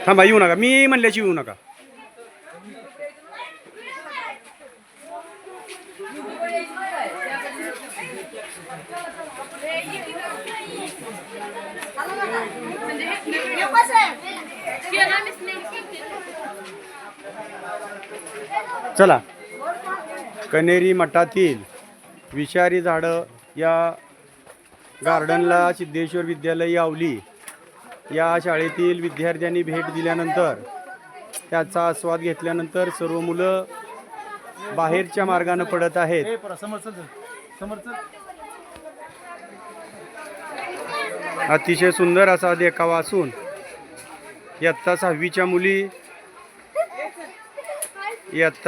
थांबा, येऊ नका, मी म्हणल्याची येऊ नका. चला, कनेरी मठातील विषारी झाडं या गार्डनला सिद्धेश्वर विद्यालय आवली या शाळेतील विद्यार्थ्यांनी भेट दिल्यानंतर त्याचा आस्वाद घेतल्यानंतर सर्व मुलं बाहेरच्या मार्गाने पडत आहेत. अतिशय सुंदर असा देखावा असून इयत्ता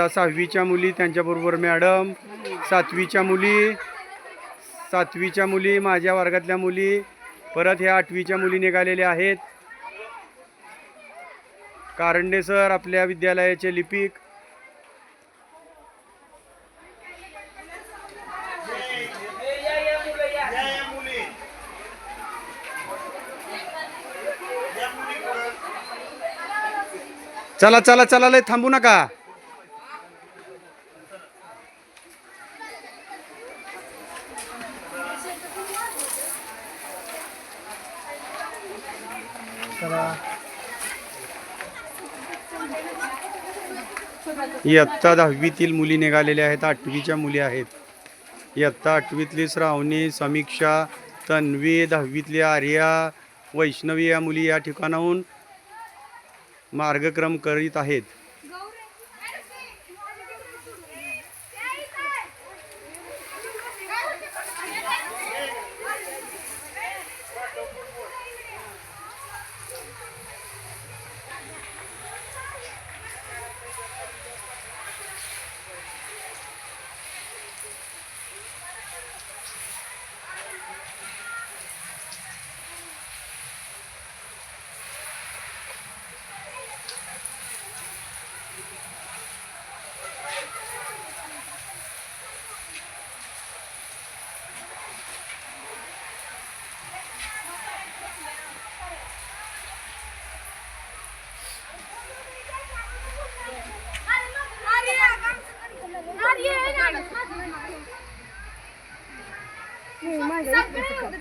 6वीच्या मुली त्यांच्याबरोबर मॅडम, 7वीच्या मुली माझ्या वर्गातल्या मुली, परत ह्या 8वीच्या मुली निघालेल्या आहेत. कारंडे सर आपल्या विद्यालयाचे लिपिक. चला चला चला, लय थांबू नका. इयत्ता 10वीतील मुली निघालेल्या आहेत, 8वीच्या मुली आहेत. इयत्ता 8वीतली श्रावणी, समीक्षा, तन्वी, 10वीतली आर्या, वैष्णवी या मुली या ठिकाणाहून मार्गक्रम करीत आहेत.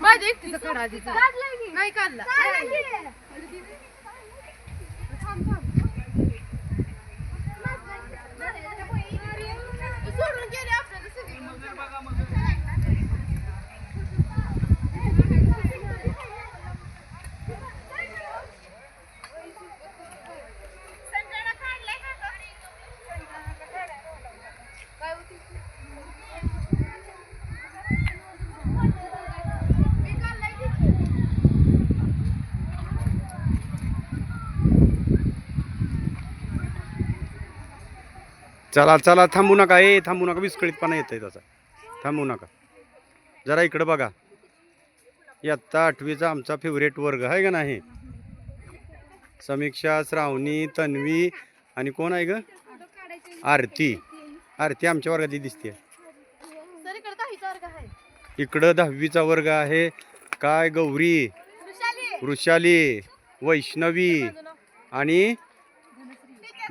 माझ्या एकटीचं काढा नाही काढला. सोडून गेले आपल्याला सगळी. चला चला, थांबू नका, थांबू नका, विस्कळीतपणा येत आहे त्याचा. थांबू नका, जरा इकडं बघा. इयत्ता 8वीचा आमचा फेवरेट वर्ग आहे का नाही? समीक्षा, श्रावणी, तन्वी आणि कोण आहे ग? आरती. आरती आमच्या वर्गातली दिसते. इकडं 10वीचा वर्ग आहे. काय गौरी, वृषाली, वैष्णवी आणि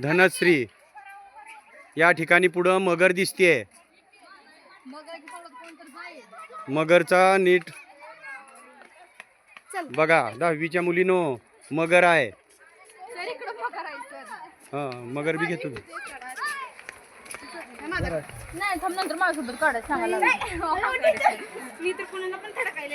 धनश्री या ठिकाणी पुढं मगर दिसते. मगरचा नीट बघा. 10वीच्या मुलीनो मगर आहे. हा, मगर बी घेतो. नाही थांब, नंतर माझ्यासोबत काढायचं सांगायला. मी तर कोणाला पण थडकायला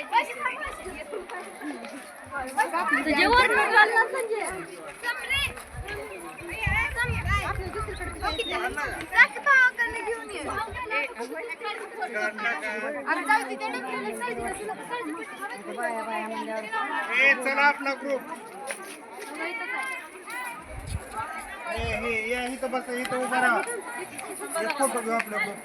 चला आपला ग्रुप हे इथं बस, इथं उभा राहा. फोटो घेऊ आपला ग्रुप.